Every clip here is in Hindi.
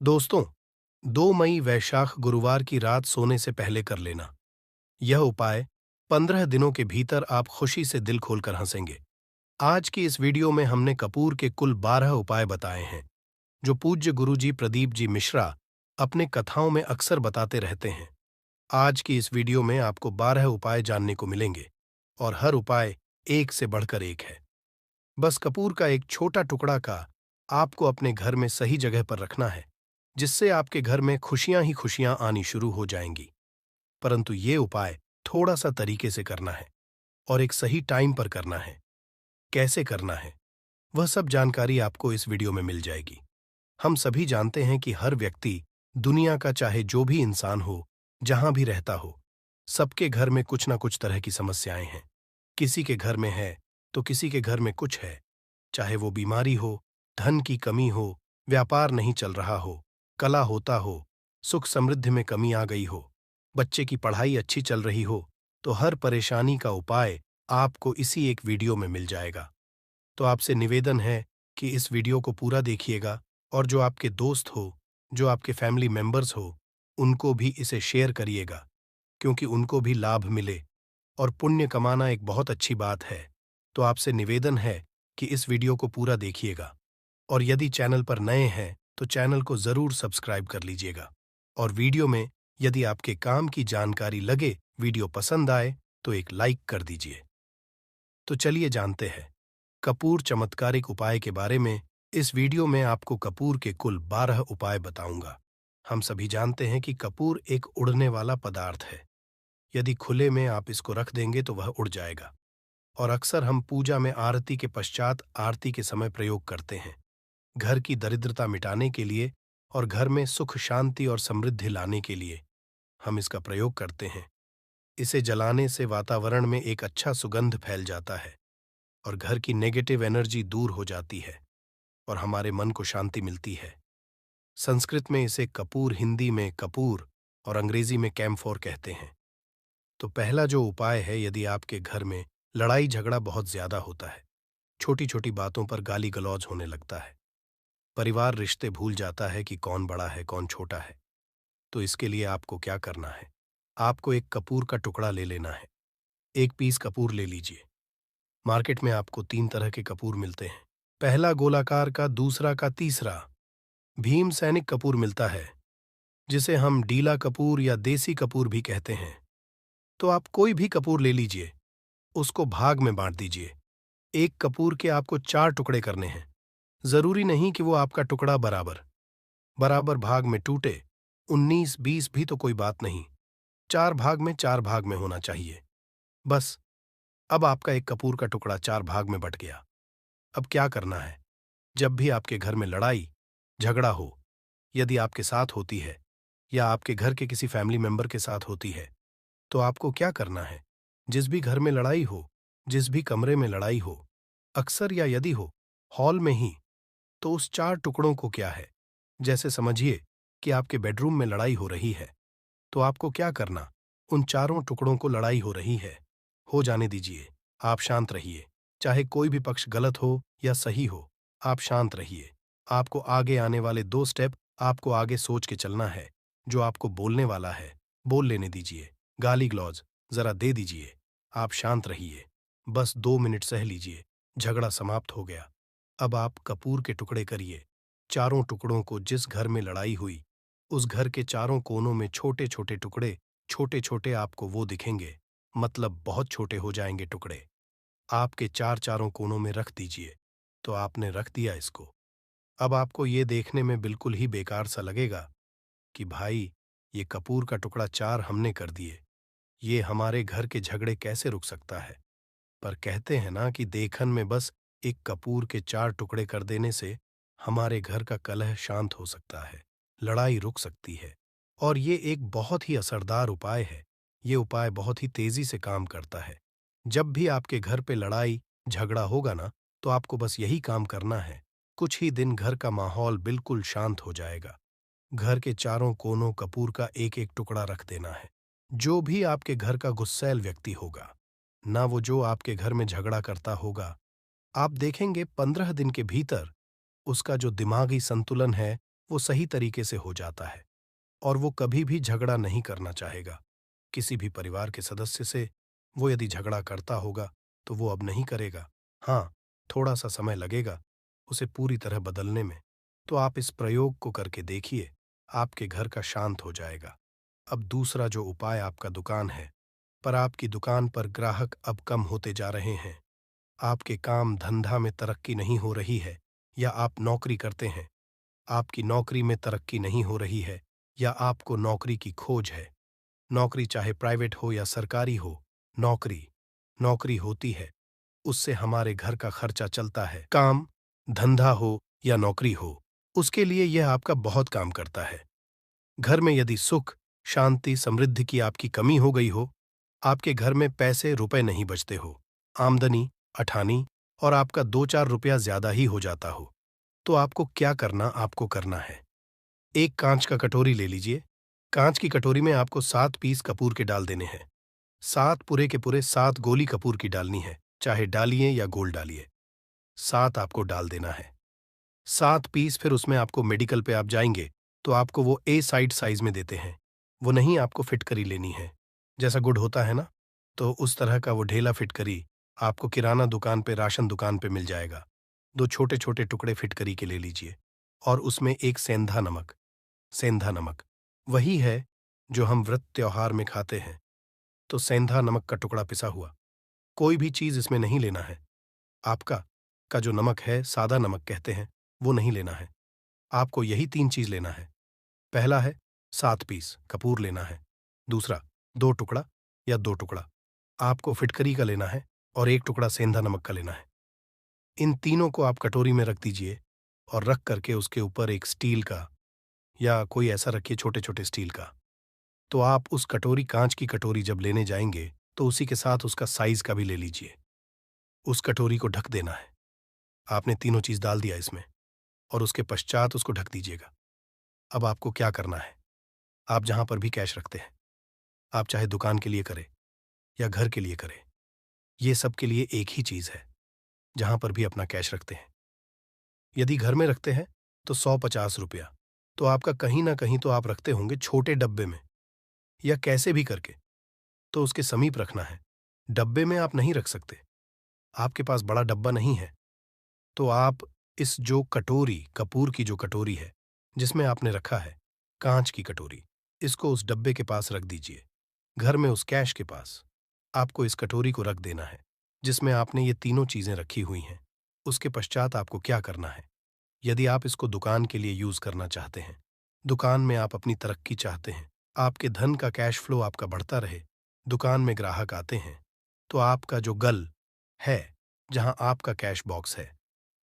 दोस्तों, 2 मई वैशाख गुरुवार की रात सोने से पहले कर लेना। यह उपाय 15 दिनों के भीतर आप खुशी से दिल खोलकर हंसेंगे। आज की इस वीडियो में हमने कपूर के कुल 12 उपाय बताए हैं, जो पूज्य गुरुजी प्रदीप जी मिश्रा अपने कथाओं में अक्सर बताते रहते हैं। आज की इस वीडियो में आपको 12 उपाय जानने को मिलेंगे और हर उपाय एक से बढ़कर एक है। बस कपूर का एक छोटा टुकड़ा का आपको अपने घर में सही जगह पर रखना है, जिससे आपके घर में खुशियां ही खुशियां आनी शुरू हो जाएंगी। परंतु ये उपाय थोड़ा सा तरीके से करना है और एक सही टाइम पर करना है। कैसे करना है, वह सब जानकारी आपको इस वीडियो में मिल जाएगी। हम सभी जानते हैं कि हर व्यक्ति, दुनिया का चाहे जो भी इंसान हो, जहां भी रहता हो, सबके घर में कुछ ना कुछ तरह की समस्याएं हैं। किसी के घर में है तो किसी के घर में कुछ है। चाहे वो बीमारी हो, धन की कमी हो, व्यापार नहीं चल रहा हो, कला होता हो, सुख समृद्धि में कमी आ गई हो, बच्चे की पढ़ाई अच्छी चल रही हो, तो हर परेशानी का उपाय आपको इसी एक वीडियो में मिल जाएगा। तो आपसे निवेदन है कि इस वीडियो को पूरा देखिएगा और जो आपके दोस्त हो, जो आपके फैमिली मेंबर्स हो, उनको भी इसे शेयर करिएगा, क्योंकि उनको भी लाभ मिले। और पुण्य कमाना एक बहुत अच्छी बात है। तो आपसे निवेदन है कि इस वीडियो को पूरा देखिएगा और यदि चैनल पर नए हैं तो चैनल को जरूर सब्सक्राइब कर लीजिएगा। और वीडियो में यदि आपके काम की जानकारी लगे, वीडियो पसंद आए, तो एक लाइक कर दीजिए। तो चलिए जानते हैं कपूर चमत्कारिक उपाय के बारे में। इस वीडियो में आपको कपूर के कुल 12 उपाय बताऊंगा। हम सभी जानते हैं कि कपूर एक उड़ने वाला पदार्थ है। यदि खुले में आप इसको रख देंगे तो वह उड़ जाएगा। और अक्सर हम पूजा में आरती के पश्चात आरती के समय प्रयोग करते हैं, घर की दरिद्रता मिटाने के लिए और घर में सुख शांति और समृद्धि लाने के लिए हम इसका प्रयोग करते हैं। इसे जलाने से वातावरण में एक अच्छा सुगंध फैल जाता है और घर की नेगेटिव एनर्जी दूर हो जाती है और हमारे मन को शांति मिलती है। संस्कृत में इसे कपूर, हिंदी में कपूर और अंग्रेजी में कैम्फोर कहते हैं। तो पहला जो उपाय है, यदि आपके घर में लड़ाई झगड़ा बहुत ज्यादा होता है, छोटी छोटी बातों पर गाली गलौज होने लगता है, परिवार रिश्ते भूल जाता है कि कौन बड़ा है कौन छोटा है, तो इसके लिए आपको क्या करना है? आपको एक कपूर का टुकड़ा ले लेना है। 1 पीस कपूर ले लीजिए। मार्केट में आपको 3 तरह के कपूर मिलते हैं। पहला गोलाकार का, दूसरा का, तीसरा भीम सैनिक कपूर मिलता है, जिसे हम डीला कपूर या देसी कपूर भी कहते हैं। तो आप कोई भी कपूर ले लीजिए, उसको भाग में बांट दीजिए। एक कपूर के आपको 4 टुकड़े करने हैं। जरूरी नहीं कि वो आपका टुकड़ा बराबर बराबर भाग में टूटे। 19-20 भी तो कोई बात नहीं, 4 भाग में होना चाहिए। बस, अब आपका एक कपूर का टुकड़ा 4 भाग में बट गया। अब क्या करना है? जब भी आपके घर में लड़ाई झगड़ा हो, यदि आपके साथ होती है या आपके घर के किसी फैमिली मेंबर के साथ होती है, तो आपको क्या करना है? जिस भी घर में लड़ाई हो, जिस भी कमरे में लड़ाई हो, अक्सर या यदि हो हॉल में ही, तो उस 4 टुकड़ों को क्या है, जैसे समझिए कि आपके बेडरूम में लड़ाई हो रही है, तो आपको क्या करना? उन चारों टुकड़ों को लड़ाई हो रही है, हो जाने दीजिए। आप शांत रहिए। चाहे कोई भी पक्ष गलत हो या सही हो, आप शांत रहिए। आपको आगे आने वाले 2 स्टेप आपको आगे सोच के चलना है। जो आपको बोलने वाला है, बोल लेने दीजिए। गाली ग्लौज जरा दे दीजिए। आप शांत रहिए। बस 2 मिनट सह लीजिए। झगड़ा समाप्त हो गया। अब आप कपूर के टुकड़े करिए। चारों टुकड़ों को, जिस घर में लड़ाई हुई, उस घर के चारों कोनों में छोटे छोटे टुकड़े, छोटे छोटे आपको वो दिखेंगे, मतलब बहुत छोटे हो जाएंगे टुकड़े। आपके चारों कोनों में रख दीजिए। तो आपने रख दिया इसको। अब आपको ये देखने में बिल्कुल ही बेकार सा लगेगा कि भाई, ये कपूर का टुकड़ा 4 हमने कर दिए, ये हमारे घर के झगड़े कैसे रुक सकता है? पर कहते हैं ना कि देखन में बस एक कपूर के 4 टुकड़े कर देने से हमारे घर का कलह शांत हो सकता है, लड़ाई रुक सकती है। और ये एक बहुत ही असरदार उपाय है। ये उपाय बहुत ही तेजी से काम करता है। जब भी आपके घर पे लड़ाई झगड़ा होगा ना, तो आपको बस यही काम करना है। कुछ ही दिन घर का माहौल बिल्कुल शांत हो जाएगा। घर के चारों कोनों कपूर का एक एक टुकड़ा रख देना है। जो भी आपके घर का गुस्सैल व्यक्ति होगा, ना वो जो आपके घर में झगड़ा करता होगा, आप देखेंगे 15 दिन के भीतर उसका जो दिमागी संतुलन है वो सही तरीके से हो जाता है और वो कभी भी झगड़ा नहीं करना चाहेगा। किसी भी परिवार के सदस्य से वो यदि झगड़ा करता होगा तो वो अब नहीं करेगा। हाँ, थोड़ा सा समय लगेगा उसे पूरी तरह बदलने में। तो आप इस प्रयोग को करके देखिए, आपके घर का शांत हो जाएगा। अब दूसरा जो उपाय आपका दुकान है, पर आपकी दुकान पर ग्राहक अब कम होते जा रहे हैं। आपके काम धंधा में तरक्की नहीं हो रही है, या आप नौकरी करते हैं, आपकी नौकरी में तरक्की नहीं हो रही है, या आपको नौकरी की खोज है। नौकरी चाहे प्राइवेट हो या सरकारी हो, नौकरी नौकरी होती है, उससे हमारे घर का खर्चा चलता है। काम धंधा हो या नौकरी हो, उसके लिए यह आपका बहुत काम करता है। घर में यदि सुख शांति समृद्धि की आपकी कमी हो गई हो, आपके घर में पैसे रुपए नहीं बचते हो, आमदनी अठानी और आपका 2-4 रुपया ज्यादा ही हो जाता हो, तो आपको क्या करना आपको करना है। एक कांच का कटोरी ले लीजिए। कांच की कटोरी में आपको 7 पीस कपूर के डाल देने हैं। 7 पूरे के पूरे 7 गोली कपूर की डालनी है, चाहे डालिए या गोल डालिए। 7 आपको डाल देना है। 7 पीस फिर उसमें आपको मेडिकल पे आप जाएंगे तो आपको वो ए साइड साइज में देते हैं। वो नहीं आपको फिटकरी लेनी है, जैसा गुड़ होता है ना, तो उस तरह का वो ढेला फिटकरी आपको किराना दुकान पे राशन दुकान पे मिल जाएगा। 2 छोटे छोटे टुकड़े फिटकरी के ले लीजिए और उसमें एक सेंधा नमक वही है जो हम व्रत त्योहार में खाते हैं। तो सेंधा नमक का टुकड़ा पिसा हुआ, कोई भी चीज इसमें नहीं लेना है। आपका का जो नमक है सादा नमक कहते हैं, वो नहीं लेना है। आपको यही 3 चीज लेना है। पहला है 7 पीस कपूर लेना है। दूसरा 2 टुकड़ा या 2 टुकड़ा आपको फिटकरी का लेना है और 1 टुकड़ा सेंधा नमक का लेना है। इन तीनों को आप कटोरी में रख दीजिए और रख करके उसके ऊपर एक स्टील का या कोई ऐसा रखिए छोटे छोटे स्टील का। तो आप उस कटोरी कांच की कटोरी जब लेने जाएंगे तो उसी के साथ उसका साइज का भी ले लीजिए। उस कटोरी को ढक देना है। आपने तीनों चीज डाल दिया इसमें और उसके पश्चात उसको ढक दीजिएगा। अब आपको क्या करना है, आप जहां पर भी कैश रखते हैं, आप चाहे दुकान के लिए करें या घर के लिए करें, ये सब के लिए एक ही चीज है। जहां पर भी अपना कैश रखते हैं, यदि घर में रखते हैं तो 150 रुपया, तो आपका कहीं ना कहीं तो आप रखते होंगे छोटे डब्बे में या कैसे भी करके, तो उसके समीप रखना है। डब्बे में आप नहीं रख सकते, आपके पास बड़ा डब्बा नहीं है, तो आप इस जो कटोरी कपूर की जो कटोरी है जिसमें आपने रखा है कांच की कटोरी, इसको उस डब्बे के पास रख दीजिए। घर में उस कैश के पास आपको इस कटोरी को रख देना है जिसमें आपने ये तीनों चीजें रखी हुई हैं। उसके पश्चात आपको क्या करना है, यदि आप इसको दुकान के लिए यूज करना चाहते हैं, दुकान में आप अपनी तरक्की चाहते हैं, आपके धन का कैश फ्लो आपका बढ़ता रहे, दुकान में ग्राहक आते हैं, तो आपका जो गल है जहां आपका कैश बॉक्स है,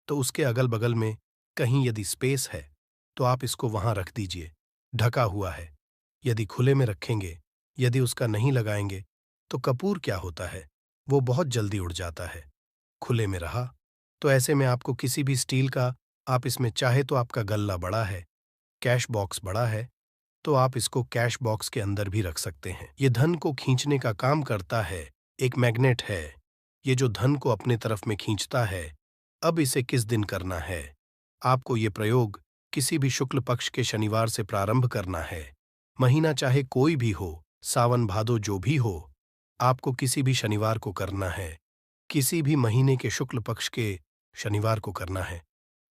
तो उसके अगल बगल में कहीं यदि स्पेस है तो आप इसको वहां रख दीजिए। ढका हुआ है, यदि खुले में रखेंगे, यदि उसका नहीं लगाएंगे, तो कपूर क्या होता है, वो बहुत जल्दी उड़ जाता है। खुले में रहा तो ऐसे में आपको किसी भी स्टील का, आप इसमें चाहे तो आपका गल्ला बड़ा है, कैश बॉक्स बड़ा है, तो आप इसको कैश बॉक्स के अंदर भी रख सकते हैं। ये धन को खींचने का काम करता है, एक मैग्नेट है, ये जो धन को अपने तरफ में खींचता है। अब इसे किस दिन करना है, आपको ये प्रयोग किसी भी शुक्ल पक्ष के शनिवार से प्रारंभ करना है। महीना चाहे कोई भी हो, सावन भादो जो भी हो, आपको किसी भी शनिवार को करना है। किसी भी महीने के शुक्ल पक्ष के शनिवार को करना है।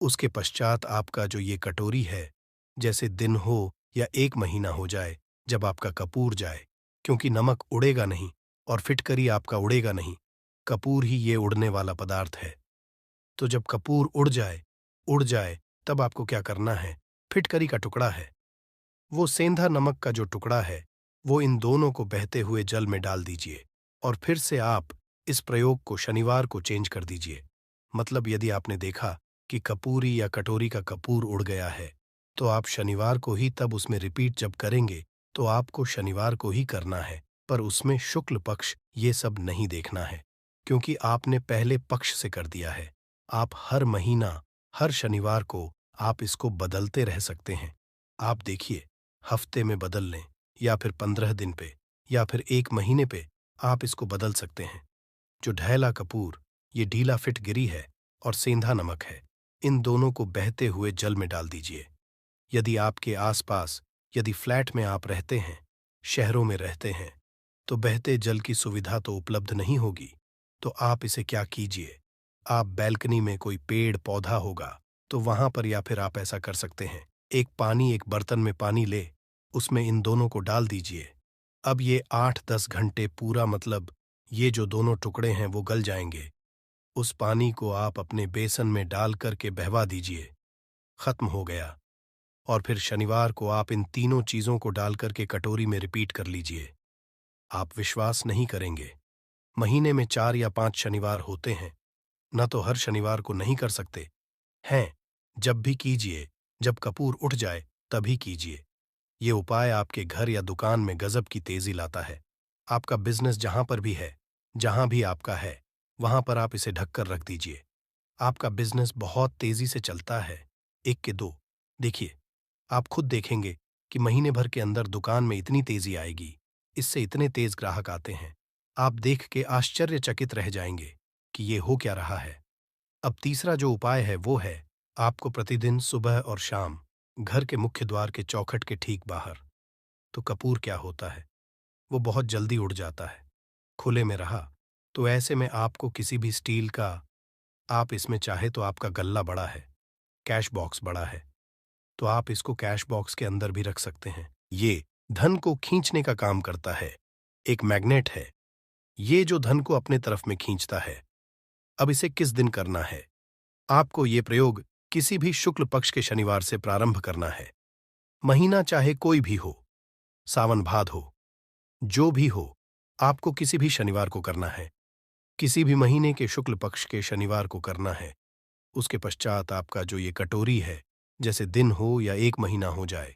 उसके पश्चात आपका जो ये कटोरी है, जैसे दिन हो या एक महीना हो जाए जब आपका कपूर जाए, क्योंकि नमक उड़ेगा नहीं और फिटकरी आपका उड़ेगा नहीं, कपूर ही ये उड़ने वाला पदार्थ है। तो जब कपूर उड़ जाए तब आपको क्या करना है, फिटकरी का टुकड़ा है, वो सेंधा नमक का जो टुकड़ा है, वो इन दोनों को बहते हुए जल में डाल दीजिए और फिर से आप इस प्रयोग को शनिवार को चेंज कर दीजिए। मतलब यदि आपने देखा कि कपूरी या कटोरी का कपूर उड़ गया है, तो आप शनिवार को ही तब उसमें रिपीट जब करेंगे तो आपको शनिवार को ही करना है, पर उसमें शुक्ल पक्ष ये सब नहीं देखना है, क्योंकि आपने पहले पक्ष से कर दिया है। आप हर महीना हर शनिवार को आप इसको बदलते रह सकते हैं। आप देखिए, हफ्ते में बदल लें या फिर 15 दिन पे या फिर एक महीने पे आप इसको बदल सकते हैं। जो ढैला कपूर, ये ढीला फिटगिरी है और सेंधा नमक है, इन दोनों को बहते हुए जल में डाल दीजिए। यदि आपके आसपास, यदि फ्लैट में आप रहते हैं, शहरों में रहते हैं, तो बहते जल की सुविधा तो उपलब्ध नहीं होगी। तो आप इसे क्या कीजिए, आप बैल्कनी में कोई पेड़ पौधा होगा तो वहां पर या फिर आप ऐसा कर सकते हैं, एक बर्तन में पानी ले, उसमें इन दोनों को डाल दीजिए। अब ये 8-10 घंटे पूरा, मतलब ये जो दोनों टुकड़े हैं वो गल जाएंगे। उस पानी को आप अपने बेसन में डाल करके बहवा दीजिए। खत्म हो गया। और फिर शनिवार को आप इन तीनों चीजों को डाल करके कटोरी में रिपीट कर लीजिए। आप विश्वास नहीं करेंगे, महीने में 4 या 5 शनिवार होते हैं, न तो हर शनिवार को नहीं कर सकते हैं। जब भी कीजिए, जब कपूर उठ जाए तभी कीजिए। ये उपाय आपके घर या दुकान में गजब की तेजी लाता है। आपका बिजनेस जहां पर भी है, जहां भी आपका है, वहां पर आप इसे ढककर रख दीजिए। आपका बिजनेस बहुत तेजी से चलता है। एक के दो, देखिए, आप खुद देखेंगे कि महीने भर के अंदर दुकान में इतनी तेजी आएगी, इससे इतने तेज ग्राहक आते हैं। आप देख के आश्चर्यचकित रह जाएंगे कि ये हो क्या रहा है। अब तीसरा जो उपाय है वो है, आपको प्रतिदिन सुबह और शाम घर के मुख्य द्वार के चौखट के ठीक बाहर, तो कपूर क्या होता है, वो बहुत जल्दी उड़ जाता है। खुले में रहा तो ऐसे में आपको किसी भी स्टील का, आप इसमें चाहे तो आपका गल्ला बड़ा है, कैश बॉक्स बड़ा है, तो आप इसको कैश बॉक्स के अंदर भी रख सकते हैं। ये धन को खींचने का काम करता है, एक मैग्नेट है, ये जो धन को अपने तरफ में खींचता है। अब इसे किस दिन करना है? आपको ये प्रयोग किसी भी शुक्ल पक्ष के शनिवार से प्रारंभ करना है। महीना चाहे कोई भी हो, सावन भाद हो, जो भी हो, आपको किसी भी शनिवार को करना है। किसी भी महीने के शुक्ल पक्ष के शनिवार को करना है। उसके पश्चात आपका जो ये कटोरी है, जैसे दिन हो या एक महीना हो जाए,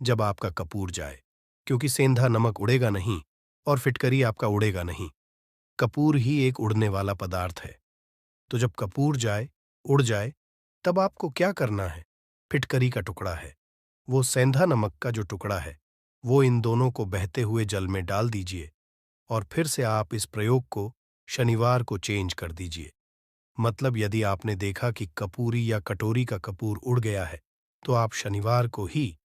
जब आपका कपूर जाए, क्योंकि सेंधा नमक उड़ेगा नहीं और फिटकरी आपका उड़ेगा नहीं। कपूर ही एक उड़ने वाला पदार्थ है। तो जब कपूर जाए, उड़ जाए, तब आपको क्या करना है? फिटकरी का टुकड़ा है, वो सेंधा नमक का जो टुकड़ा है, वो इन दोनों को बहते हुए जल में डाल दीजिए और फिर से आप इस प्रयोग को शनिवार को चेंज कर दीजिए। मतलब यदि आपने देखा कि कपूरी या कटोरी का कपूर उड़ गया है, तो आप शनिवार को ही,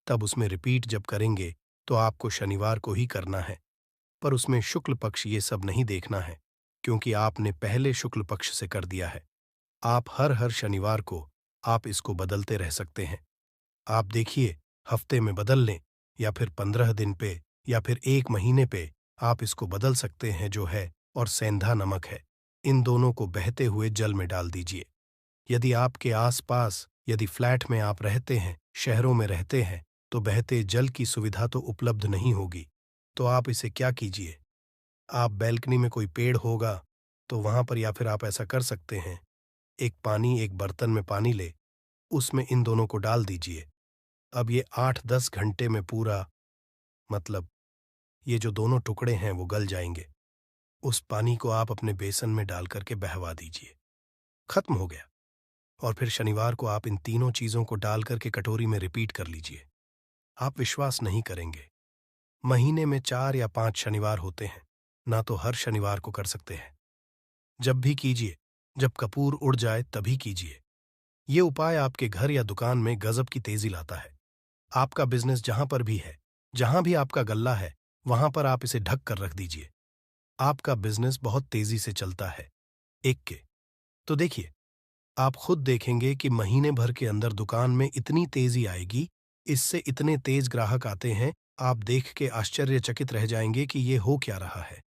तब उसमें रिपीट जब करेंगे तो आपको शनिवार को ही करना है। पर उसमें शुक्ल पक्ष ये सब नहीं देखना है, क्योंकि आपने पहले शुक्ल पक्ष से कर दिया है। आप हर हर शनिवार को आप इसको बदलते रह सकते हैं। आप देखिए, हफ्ते में बदल लें या फिर 15 दिन पे या फिर एक महीने पे आप इसको बदल सकते हैं जो है, और सेंधा नमक है, इन दोनों को बहते हुए जल में डाल दीजिए। यदि आपके आसपास, यदि फ्लैट में आप रहते हैं, शहरों में रहते हैं, तो बहते जल की सुविधा तो उपलब्ध नहीं होगी। तो आप इसे क्या कीजिए, आप बैल्कनी में कोई पेड़ होगा तो वहां पर या फिर आप ऐसा कर सकते हैं, एक बर्तन में पानी ले, उसमें इन दोनों को डाल दीजिए। अब ये 8-10 घंटे में पूरा, मतलब ये जो दोनों टुकड़े हैं वो गल जाएंगे। उस पानी को आप अपने बेसन में डाल करके बहवा दीजिए। खत्म हो गया। और फिर शनिवार को आप इन तीनों चीजों को डाल करके कटोरी में रिपीट कर लीजिए। आप विश्वास नहीं करेंगे, महीने में 4 या 5 शनिवार होते हैं, ना तो हर शनिवार को कर सकते हैं। जब भी कीजिए, जब कपूर उड़ जाए तभी कीजिए। ये उपाय आपके घर या दुकान में गजब की तेजी लाता है। आपका बिजनेस जहां पर भी है, जहां भी आपका गल्ला है, वहां पर आप इसे ढक कर रख दीजिए। आपका बिजनेस बहुत तेजी से चलता है। एक के तो देखिए, आप खुद देखेंगे कि महीने भर के अंदर दुकान में इतनी तेजी आएगी, इससे इतने तेज ग्राहक आते हैं, आप देख के आश्चर्यचकित रह जाएंगे कि ये हो क्या रहा है।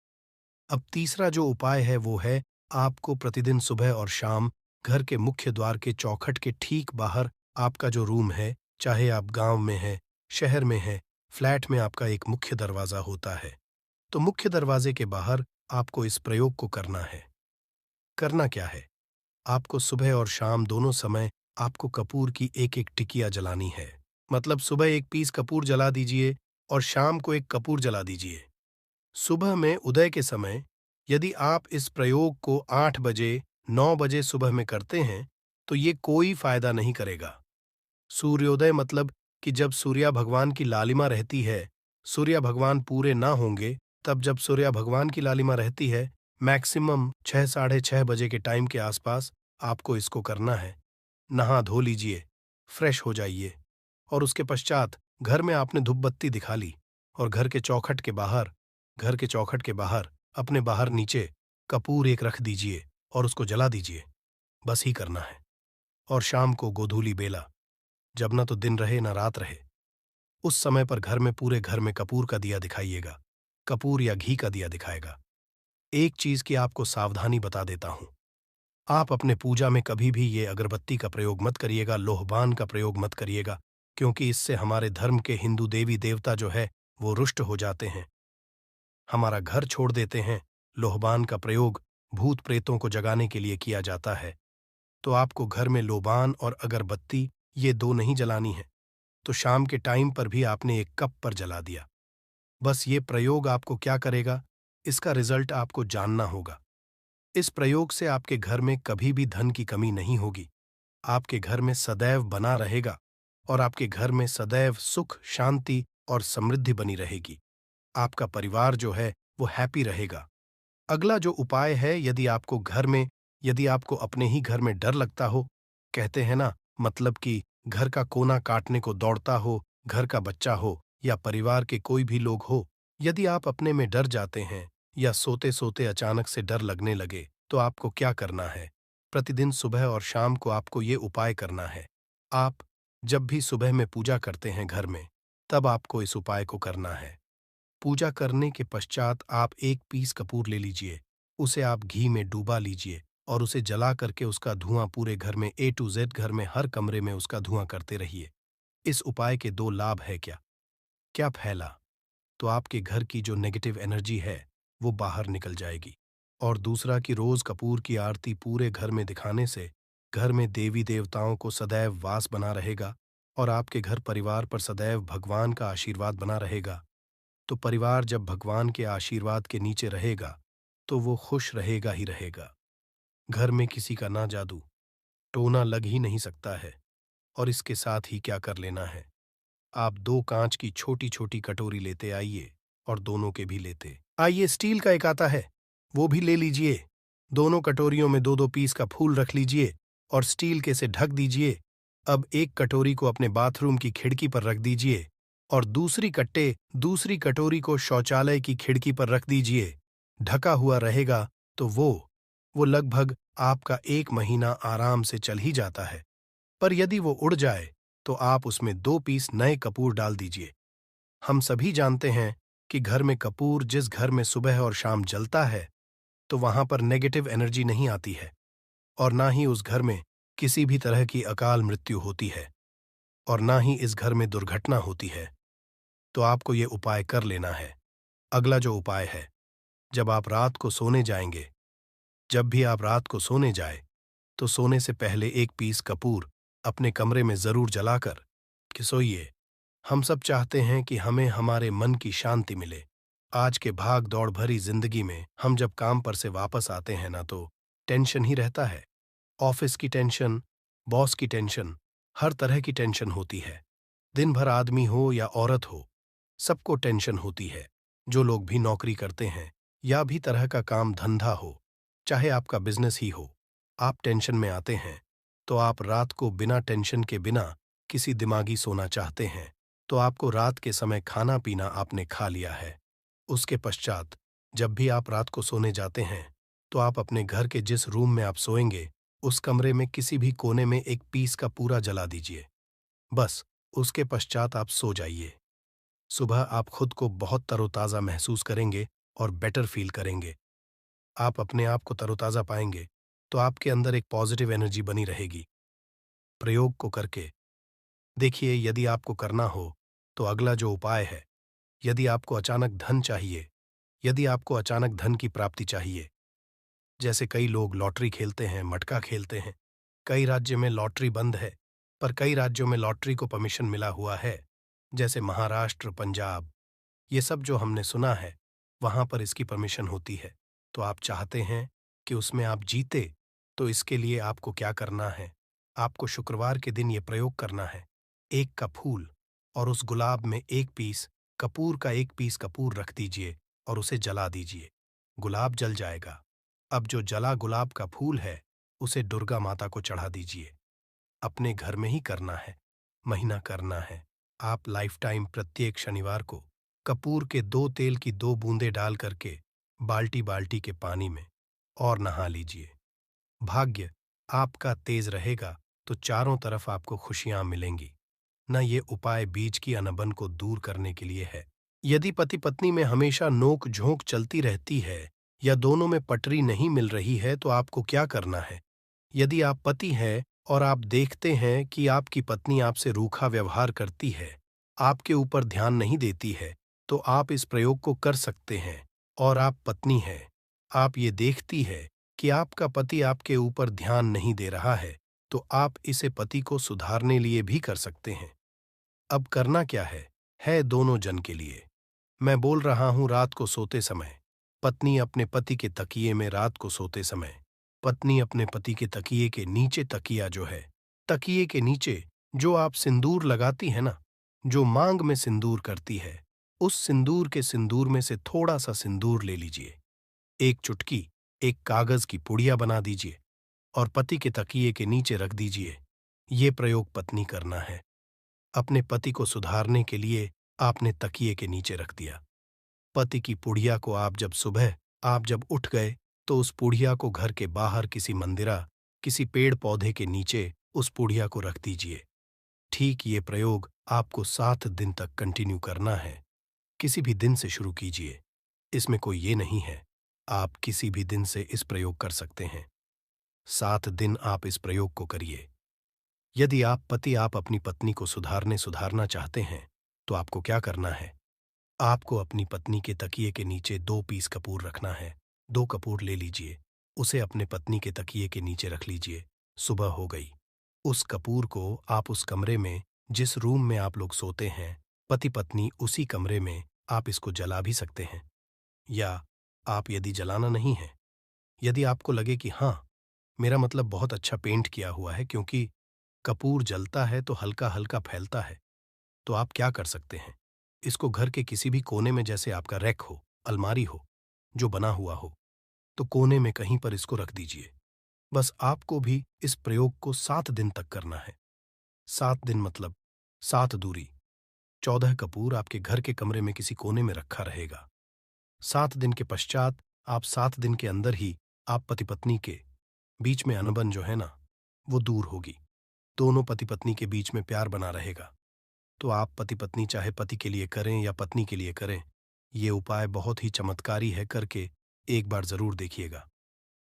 अब तीसरा जो उपाय है वो है, आपको प्रतिदिन सुबह और शाम घर के मुख्य द्वार के चौखट के ठीक बाहर, आपका जो रूम है, चाहे आप गांव में हैं, शहर में हैं, फ्लैट में आपका एक मुख्य दरवाजा होता है, तो मुख्य दरवाजे के बाहर आपको इस प्रयोग को करना है। करना क्या है, आपको सुबह और शाम दोनों समय आपको कपूर की एक एक टिकिया जलानी है। मतलब सुबह एक पीस कपूर जला दीजिए और शाम को एक कपूर जला दीजिए। सुबह में उदय के समय, यदि आप इस प्रयोग को 8 बजे, 9 बजे सुबह में करते हैं, तो ये कोई फायदा नहीं करेगा। सूर्योदय मतलब कि जब सूर्य भगवान की लालिमा रहती है, सूर्य भगवान पूरे ना होंगे, तब जब सूर्य भगवान की लालिमा रहती है, मैक्सिमम 6-6:30 बजे के टाइम के आसपास आपको इसको करना है। नहा धो लीजिए, फ्रेश हो जाइए, और उसके पश्चात घर में आपने धूप बत्ती दिखा ली और घर के चौखट के बाहर अपने बाहर नीचे कपूर एक रख दीजिए और उसको जला दीजिए। बस ही करना है। और शाम को गोधूली बेला, जब ना तो दिन रहे ना रात रहे, उस समय पर पूरे घर में कपूर का दिया दिखाइएगा। कपूर या घी का दिया दिखाएगा। एक चीज की आपको सावधानी बता देता हूं, आप अपने पूजा में कभी भी ये अगरबत्ती का प्रयोग मत करिएगा, लोहबान का प्रयोग मत करिएगा, क्योंकि इससे हमारे धर्म के हिंदू देवी देवता जो है वो रुष्ट हो जाते हैं, हमारा घर छोड़ देते हैं। लोहबान का प्रयोग भूत प्रेतों को जगाने के लिए किया जाता है। तो आपको घर में लोबान और अगरबत्ती ये दो नहीं जलानी है। तो शाम के टाइम पर भी आपने एक कप पर जला दिया। बस ये प्रयोग आपको क्या करेगा, इसका रिजल्ट आपको जानना होगा। इस प्रयोग से आपके घर में कभी भी धन की कमी नहीं होगी, आपके घर में सदैव बना रहेगा और आपके घर में सदैव सुख, शांति और समृद्धि बनी रहेगी। आपका परिवार जो है वो हैप्पी रहेगा। अगला जो उपाय है, यदि आपको अपने ही घर में डर लगता हो, कहते हैं ना, मतलब कि घर का कोना काटने को दौड़ता हो, घर का बच्चा हो या परिवार के कोई भी लोग हो, यदि आप अपने में डर जाते हैं या सोते सोते अचानक से डर लगने लगे, तो आपको क्या करना है? प्रतिदिन सुबह और शाम को आपको ये उपाय करना है। आप जब भी सुबह में पूजा करते हैं घर में, तब आपको इस उपाय को करना है। पूजा करने के पश्चात आप एक पीस कपूर ले लीजिए, उसे आप घी में डूबा लीजिए और उसे जला करके उसका धुआं पूरे घर में A to Z घर में हर कमरे में उसका धुआं करते रहिए। इस उपाय के दो लाभ है क्या? क्या फैला? तो आपके घर की जो नेगेटिव एनर्जी है वो बाहर निकल जाएगी। और दूसरा कि रोज कपूर की आरती पूरे घर में दिखाने से घर में देवी देवताओं को सदैव वास बना रहेगा और आपके घर परिवार पर सदैव भगवान का आशीर्वाद बना रहेगा। तो परिवार जब भगवान के आशीर्वाद के नीचे रहेगा तो वो खुश रहेगा ही रहेगा। घर में किसी का ना जादू टोना लग ही नहीं सकता है। और इसके साथ ही क्या कर लेना है, आप दो कांच की छोटी छोटी कटोरी लेते आइए और दोनों के भी लेते आइए। स्टील का एक आता है, वो भी ले लीजिए। दोनों कटोरियों में दो दो पीस का फूल रख लीजिए और स्टील के से ढक दीजिए। अब एक कटोरी को अपने बाथरूम की खिड़की पर रख दीजिए और दूसरी कटोरी को शौचालय की खिड़की पर रख दीजिए। ढका हुआ रहेगा तो वो लगभग आपका 1 महीना आराम से चल ही जाता है। पर यदि वो उड़ जाए तो आप उसमें 2 पीस नए कपूर डाल दीजिए। हम सभी जानते हैं कि घर में कपूर जिस घर में सुबह और शाम जलता है तो वहां पर नेगेटिव एनर्जी नहीं आती है और ना ही उस घर में किसी भी तरह की अकाल मृत्यु होती है और ना ही इस घर में दुर्घटना होती है। तो आपको ये उपाय कर लेना है। अगला जो उपाय है, जब आप रात को सोने जाएंगे, जब भी आप रात को सोने जाए तो सोने से पहले 1 पीस कपूर अपने कमरे में जरूर जलाकर कि सोइए। हम सब चाहते हैं कि हमें हमारे मन की शांति मिले। आज के भाग दौड़ भरी जिंदगी में हम जब काम पर से वापस आते हैं ना तो टेंशन ही रहता है। ऑफिस की टेंशन, बॉस की टेंशन, हर तरह की टेंशन होती है। दिन भर आदमी हो या औरत हो, सबको टेंशन होती है। जो लोग भी नौकरी करते हैं या भी तरह का काम धंधा हो, चाहे आपका बिजनेस ही हो, आप टेंशन में आते हैं तो आप रात को बिना टेंशन के बिना किसी दिमागी सोना चाहते हैं तो आपको रात के समय खाना पीना आपने खा लिया है। उसके पश्चात जब भी आप रात को सोने जाते हैं तो आप अपने घर के जिस रूम में आप सोएंगे उस कमरे में किसी भी कोने में 1 पीस का पूरा जला दीजिए। बस उसके पश्चात आप सो जाइए। सुबह आप खुद को बहुत तरोताज़ा महसूस करेंगे और बेटर फील करेंगे। आप अपने आप को तरोताज़ा पाएंगे तो आपके अंदर एक पॉजिटिव एनर्जी बनी रहेगी। प्रयोग को करके देखिए। यदि आपको करना हो तो अगला जो उपाय है, यदि आपको अचानक धन चाहिए, यदि आपको अचानक धन की प्राप्ति चाहिए, जैसे कई लोग लॉटरी खेलते हैं, मटका खेलते हैं। कई राज्य में लॉटरी बंद है, पर कई राज्यों में लॉटरी को परमिशन मिला हुआ है, जैसे महाराष्ट्र, पंजाब, ये सब जो हमने सुना है, वहां पर इसकी परमिशन होती है। तो आप चाहते हैं कि उसमें आप जीते, तो इसके लिए आपको क्या करना है, आपको शुक्रवार के दिन ये प्रयोग करना है। 1 का फूल और उस गुलाब में 1 पीस कपूर रख दीजिए और उसे जला दीजिए। गुलाब जल जाएगा। अब जो जला गुलाब का फूल है उसे दुर्गा माता को चढ़ा दीजिए। अपने घर में ही करना है, महीना करना है। आप लाइफ टाइम प्रत्येक शनिवार को कपूर के 2 तेल की 2 बूंदें डाल करके बाल्टी बाल्टी के पानी में और नहा लीजिए। भाग्य आपका तेज रहेगा तो चारों तरफ आपको खुशियां मिलेंगी। न ये उपाय बीज की अनबन को दूर करने के लिए है। यदि पति पत्नी में हमेशा नोक झोंक चलती रहती है या दोनों में पटरी नहीं मिल रही है तो आपको क्या करना है? यदि आप पति हैं और आप देखते हैं कि आपकी पत्नी आपसे रूखा व्यवहार करती है, आपके ऊपर ध्यान नहीं देती है, तो आप इस प्रयोग को कर सकते हैं। और आप पत्नी हैं, आप ये देखती है कि आपका पति आपके ऊपर ध्यान नहीं दे रहा है, तो आप इसे पति को सुधारने लिए भी कर सकते हैं। अब करना क्या है दोनों जन के लिए। मैं बोल रहा हूं रात को सोते समय, पत्नी अपने पति के तकिए में रात को सोते समय, पत्नी अपने पति के तकिए के नीचे तकिया जो है, तकिए के नीचे जो आप सिंदूर लगाती है ना, जो मांग में सिंदूर करती है, उस सिंदूर के सिंदूर में से थोड़ा सा सिंदूर ले लीजिए। एक चुटकी एक कागज की पुड़िया बना दीजिए और पति के तकिए के नीचे रख दीजिए। ये प्रयोग पत्नी करना है। अपने पति को सुधारने के लिए आपने तकिए के नीचे रख दिया। पति की पुड़िया को आप जब उठ गए तो उस पुड़िया को घर के बाहर किसी मंदिरा, किसी पेड़ पौधे के नीचे उस पुड़िया को रख दीजिए। ठीक ये प्रयोग आपको 7 दिन तक कंटिन्यू करना है। किसी भी दिन से शुरू कीजिए। इसमें कोई ये नहीं है, आप किसी भी दिन से इस प्रयोग कर सकते हैं। 7 दिन आप इस प्रयोग को करिए। यदि आप अपनी पत्नी को सुधारना चाहते हैं, तो आपको क्या करना है? आपको अपनी पत्नी के तकिए के नीचे 2 पीस कपूर रखना है। 2 कपूर ले लीजिए, उसे अपने पत्नी के तकिए के नीचे रख लीजिए। सुबह हो गई। उस कपूर को आप उस कमरे में, जिस रूम में आप लोग सोते हैं, पति पत्नी उसी कमरे में आप इसको जला भी सकते हैं। या आप यदि जलाना नहीं है, यदि आपको लगे कि हाँ, मेरा मतलब बहुत अच्छा पेंट किया हुआ है, क्योंकि कपूर जलता है तो हल्का हल्का फैलता है, तो आप क्या कर सकते हैं? इसको घर के किसी भी कोने में, जैसे आपका रैक हो, अलमारी हो, जो बना हुआ हो, तो कोने में कहीं पर इसको रख दीजिए। बस आपको भी इस प्रयोग को 7 दिन तक करना है। 7 दिन मतलब 7 दूरी, 14 कपूर आपके घर के कमरे में किसी कोने में रखा रहेगा। 7 दिन के पश्चात, आप 7 दिन के अंदर ही आप पति पत्नी के बीच में अनबन जो है ना, वो दूर होगी। दोनों पति पत्नी के बीच में प्यार बना रहेगा। तो आप पति पत्नी चाहे पति के लिए करें या पत्नी के लिए करें, ये उपाय बहुत ही चमत्कारी है, करके एक बार जरूर देखिएगा।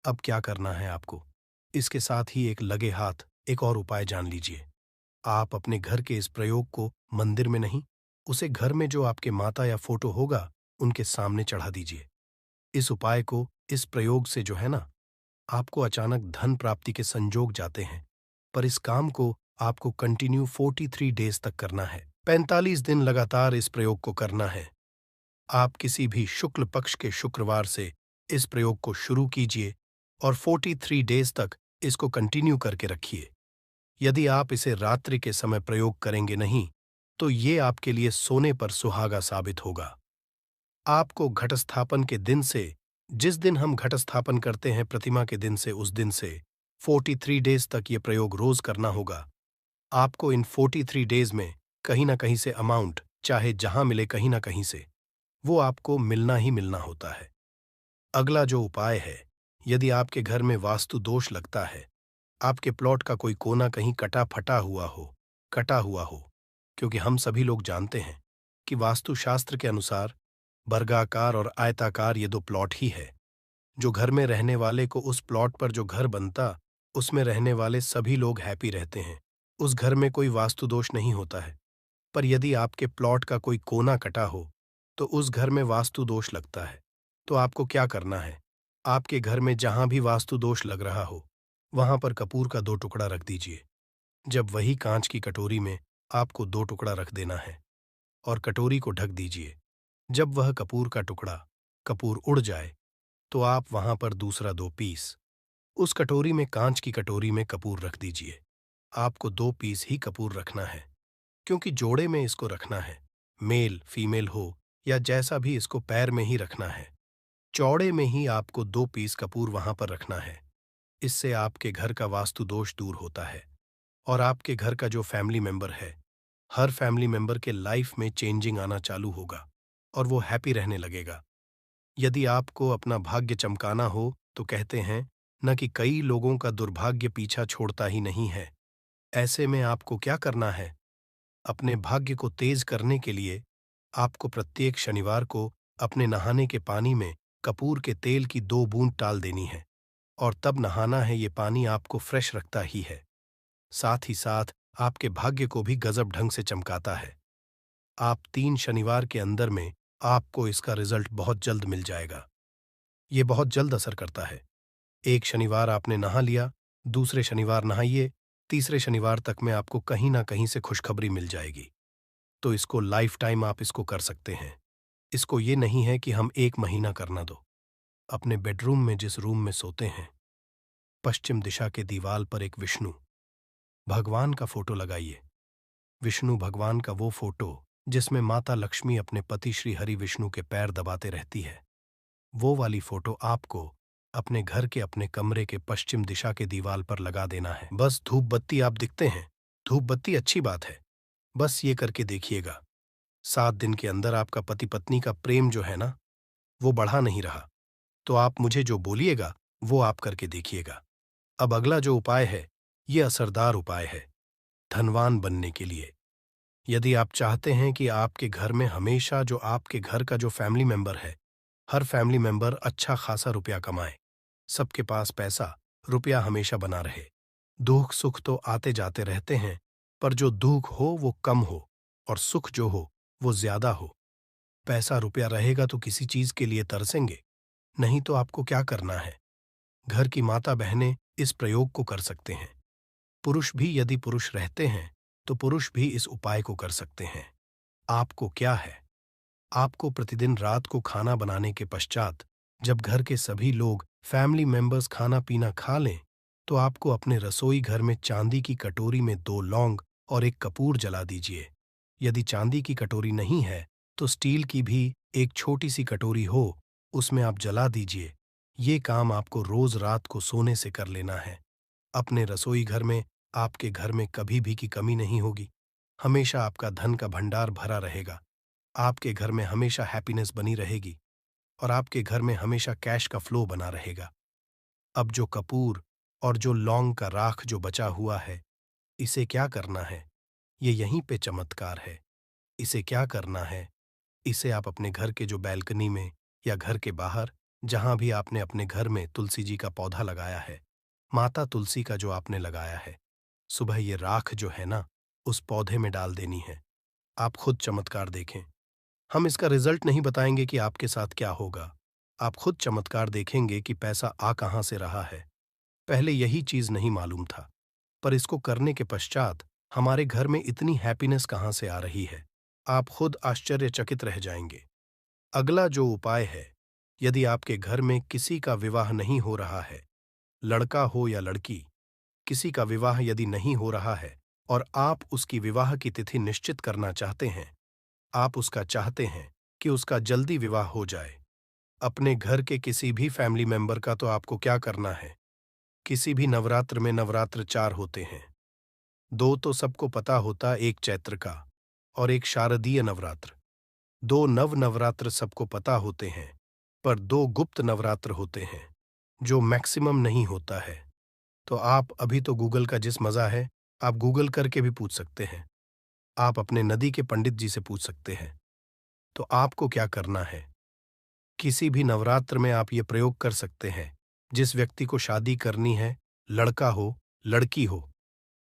अब क्या करना है आपको? इसके साथ ही एक लगे हाथ एक और उपाय जान लीजिए। आप अपने घर के इस प्रयोग को मंदिर में नहीं, उसे घर में जो आपके माता या फोटो होगा, उनके सामने चढ़ा दीजिए। इस उपाय को, इस प्रयोग से जो है ना, आपको अचानक धन प्राप्ति के संजोग जाते हैं। पर इस काम को आपको कंटिन्यू 43 डेज तक करना है। 45 दिन लगातार इस प्रयोग को करना है। आप किसी भी शुक्ल पक्ष के शुक्रवार से इस प्रयोग को शुरू कीजिए और 43 डेज तक इसको कंटिन्यू करके रखिए। यदि आप इसे रात्रि के समय प्रयोग करेंगे नहीं, तो ये आपके लिए सोने पर सुहागा साबित होगा। आपको घट स्थापन के दिन से, जिस दिन हम घट स्थापन करते हैं प्रतिमा के दिन से, उस दिन से 43 डेज तक ये प्रयोग रोज करना होगा। आपको इन 43 डेज में कहीं ना कहीं से अमाउंट, चाहे जहां मिले कहीं ना कहीं से, वो आपको मिलना ही मिलना होता है। अगला जो उपाय है, यदि आपके घर में वास्तु दोष लगता है, आपके प्लॉट का कोई कोना कहीं कटा हुआ हो, क्योंकि हम सभी लोग जानते हैं कि वास्तुशास्त्र के अनुसार वर्गाकार और आयताकार ये 2 प्लॉट ही है। जो घर में रहने वाले को, उस प्लॉट पर जो घर बनता, उसमें रहने वाले सभी लोग हैप्पी रहते हैं। उस घर में कोई वास्तु दोष नहीं होता है। पर यदि आपके प्लॉट का कोई कोना कटा हो, तो उस घर में वास्तु दोष लगता है। तो आपको क्या करना है? आपके घर में जहां भी वास्तु दोष लग रहा हो, वहां पर कपूर का 2 टुकड़ा रख दीजिए। जब वही कांच की कटोरी में आपको 2 टुकड़ा रख देना है और कटोरी को ढक दीजिए। जब वह कपूर का टुकड़ा, कपूर उड़ जाए, तो आप वहां पर दूसरा 2 पीस उस कटोरी में, कांच की कटोरी में कपूर रख दीजिए। आपको 2 पीस ही कपूर रखना है, क्योंकि जोड़े में इसको रखना है। मेल फीमेल हो या जैसा भी, इसको पैर में ही रखना है। चौड़े में ही आपको 2 पीस कपूर वहां पर रखना है। इससे आपके घर का वास्तु दोष दूर होता है और आपके घर का जो फैमिली मेंबर है, हर फैमिली मेंबर के लाइफ में चेंजिंग आना चालू होगा और वो हैप्पी रहने लगेगा। यदि आपको अपना भाग्य चमकाना हो तो कहते हैं न कि कई लोगों का दुर्भाग्य पीछा छोड़ता ही नहीं है। ऐसे में आपको क्या करना है? अपने भाग्य को तेज करने के लिए आपको प्रत्येक शनिवार को अपने नहाने के पानी में कपूर के तेल की 2 बूंद डाल देनी है और तब नहाना है। ये पानी आपको फ्रेश रखता ही है, साथ ही साथ आपके भाग्य को भी गजब ढंग से चमकाता है। आप 3 शनिवार के अंदर में आपको इसका रिजल्ट बहुत जल्द मिल जाएगा। ये बहुत जल्द असर करता है। एक शनिवार आपने नहा लिया, दूसरे शनिवार नहाइए, तीसरे शनिवार तक में आपको कहीं ना कहीं से खुशखबरी मिल जाएगी। तो इसको लाइफ टाइम आप इसको कर सकते हैं। इसको ये नहीं है कि हम 1 महीना करना दो। अपने बेडरूम में जिस रूम में सोते हैं, पश्चिम दिशा के दीवाल पर एक विष्णु भगवान का फोटो लगाइए। विष्णु भगवान का वो फोटो जिसमें माता लक्ष्मी अपने पति श्री हरि विष्णु के पैर दबाते रहती है, वो वाली फोटो आपको अपने घर के अपने कमरे के पश्चिम दिशा के दीवाल पर लगा देना है। बस धूप बत्ती आप दिखते हैं, धूप बत्ती अच्छी बात है, बस ये करके देखिएगा। 7 दिन के अंदर आपका पति पत्नी का प्रेम जो है ना, वो बढ़ा नहीं रहा, तो आप मुझे जो बोलिएगा वो आप करके देखिएगा। अब अगला जो उपाय है, ये असरदार उपाय है धनवान बनने के लिए। यदि आप चाहते हैं कि आपके घर में हमेशा जो आपके घर का जो फैमिली मेंबर है, हर फैमिली मेंबर अच्छा खासा रुपया कमाए, सबके पास पैसा रुपया हमेशा बना रहे। दुख सुख तो आते जाते रहते हैं, पर जो दुख हो वो कम हो और सुख जो हो वो ज्यादा हो। पैसा रुपया रहेगा तो किसी चीज के लिए तरसेंगे, नहीं तो आपको क्या करना है? घर की माता बहनें इस प्रयोग को कर सकते हैं। पुरुष भी यदि पुरुष रहते हैं तो पुरुष भी इस उपाय को कर सकते हैं। आपको क्या है? आपको प्रतिदिन रात को खाना बनाने के पश्चात जब घर के सभी लोग फैमिली मेंबर्स खाना पीना खा लें, तो आपको अपने रसोई घर में चांदी की कटोरी में 2 लौंग और एक कपूर जला दीजिए। यदि चांदी की कटोरी नहीं है तो स्टील की भी एक छोटी सी कटोरी हो, उसमें आप जला दीजिए। ये काम आपको रोज रात को सोने से कर लेना है। अपने रसोई घर में आपके घर में कभी भी की कमी नहीं होगी। हमेशा आपका धन का भंडार भरा रहेगा। आपके घर में हमेशा हैप्पीनेस बनी रहेगी और आपके घर में हमेशा कैश का फ्लो बना रहेगा। अब जो कपूर और जो लौंग का राख जो बचा हुआ है, इसे क्या करना है? ये यहीं पे चमत्कार है। इसे क्या करना है? इसे आप अपने घर के जो बैल्कनी में या घर के बाहर जहां भी आपने अपने घर में तुलसी जी का पौधा लगाया है, माता तुलसी का जो आपने लगाया है, सुबह ये राख जो है ना, उस पौधे में डाल देनी है। आप खुद चमत्कार देखें। हम इसका रिजल्ट नहीं बताएंगे कि आपके साथ क्या होगा। आप खुद चमत्कार देखेंगे कि पैसा आ कहां से रहा है। पहले यही चीज नहीं मालूम था, पर इसको करने के पश्चात हमारे घर में इतनी हैप्पीनेस कहां से आ रही है, आप खुद आश्चर्यचकित रह जाएंगे। अगला जो उपाय है, यदि आपके घर में किसी का विवाह नहीं हो रहा है, लड़का हो या लड़की, किसी का विवाह यदि नहीं हो रहा है और आप उसकी विवाह की तिथि निश्चित करना चाहते हैं, आप उसका चाहते हैं कि उसका जल्दी विवाह हो जाए, अपने घर के किसी भी फैमिली मेंबर का, तो आपको क्या करना है? किसी भी नवरात्र में नवरात्र 4 होते हैं। 2 तो सबको पता होता, एक चैत्र का और एक शारदीय नवरात्र। 2 नव नवरात्र सबको पता होते हैं, पर 2 गुप्त नवरात्र होते हैं, जो मैक्सिमम नहीं होता है। तो आप अभी तो गूगल का जिस मज़ा है, आप गूगल करके भी पूछ सकते हैं। आप अपने नदी के पंडित जी से पूछ सकते हैं। तो आपको क्या करना है? किसी भी नवरात्र में आप ये प्रयोग कर सकते हैं। जिस व्यक्ति को शादी करनी है, लड़का हो, लड़की हो,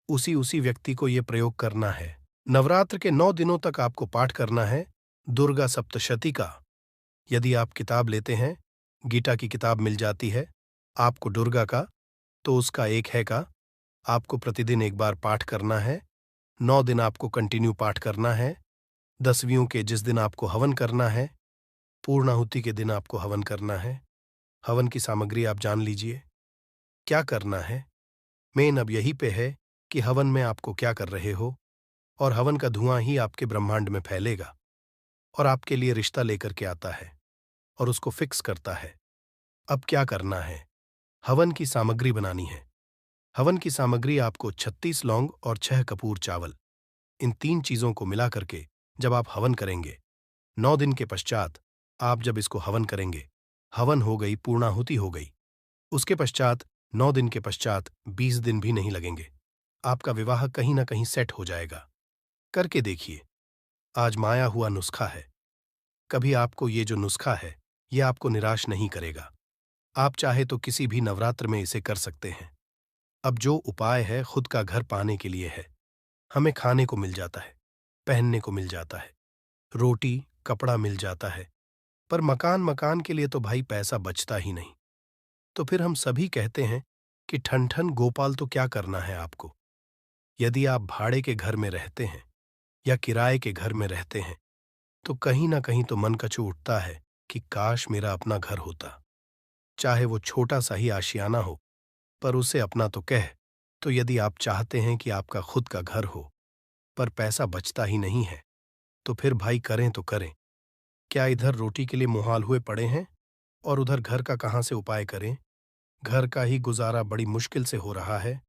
उसी उसी व्यक्ति को ये प्रयोग करना है। नवरात्र के 9 दिनों तक आपको पाठ करना है दुर्गा सप्तशती का। यदि आप किताब लेते हैं, गीता की किताब मिल जाती है आपको दुर्गा का, तो उसका एक है का आपको प्रतिदिन एक बार पाठ करना है। 9 दिन आपको कंटिन्यू पाठ करना है। 10वीं के जिस दिन आपको हवन करना है, पूर्णाहुति के दिन आपको हवन करना है। हवन की सामग्री आप जान लीजिए, क्या करना है। मेन अब यही पे है कि हवन में आपको क्या कर रहे हो, और हवन का धुआं ही आपके ब्रह्मांड में फैलेगा और आपके लिए रिश्ता लेकर के आता है और उसको फिक्स करता है। अब क्या करना है? हवन की सामग्री बनानी है। हवन की सामग्री आपको 36 लौंग और 6 कपूर चावल, इन 3 चीज़ों को मिला करके जब आप हवन करेंगे, 9 दिन के पश्चात आप जब इसको हवन करेंगे, हवन हो गई, पूर्णाहुति हो गई। उसके पश्चात 9 दिन के पश्चात 20 दिन भी नहीं लगेंगे। आपका विवाह कहीं न कहीं सेट हो जाएगा। करके देखिए, आजमाया हुआ नुस्खा है। कभी आपको ये जो नुस्खा है, ये आपको निराश नहीं करेगा। आप चाहे तो किसी भी नवरात्र में इसे कर सकते हैं। अब जो उपाय है खुद का घर पाने के लिए है। हमें खाने को मिल जाता है, पहनने को मिल जाता है, रोटी, कपड़ा मिल जाता है, पर मकान के लिए तो भाई पैसा बचता ही नहीं। तो फिर हम सभी कहते हैं कि ठन-ठन गोपाल तो क्या करना है आपको? यदि आप भाड़े के घर में रहते हैं या किराए के घर में रहते हैं, तो कहीं न कहीं तो मन कछू उठता है कि काश मेरा अपना घर होता। चाहे वो छोटा-सा ही आशियाना हो, पर उसे अपना तो कह। तो यदि आप चाहते हैं कि आपका खुद का घर हो, पर पैसा बचता ही नहीं है, तो फिर भाई करें तो करें। क्या इधर रोटी के लिए मुहाल हुए पड़े हैं और उधर घर का कहाँ से उपाय करें? घर का ही गुजारा बड़ी मुश्किल से हो रहा है।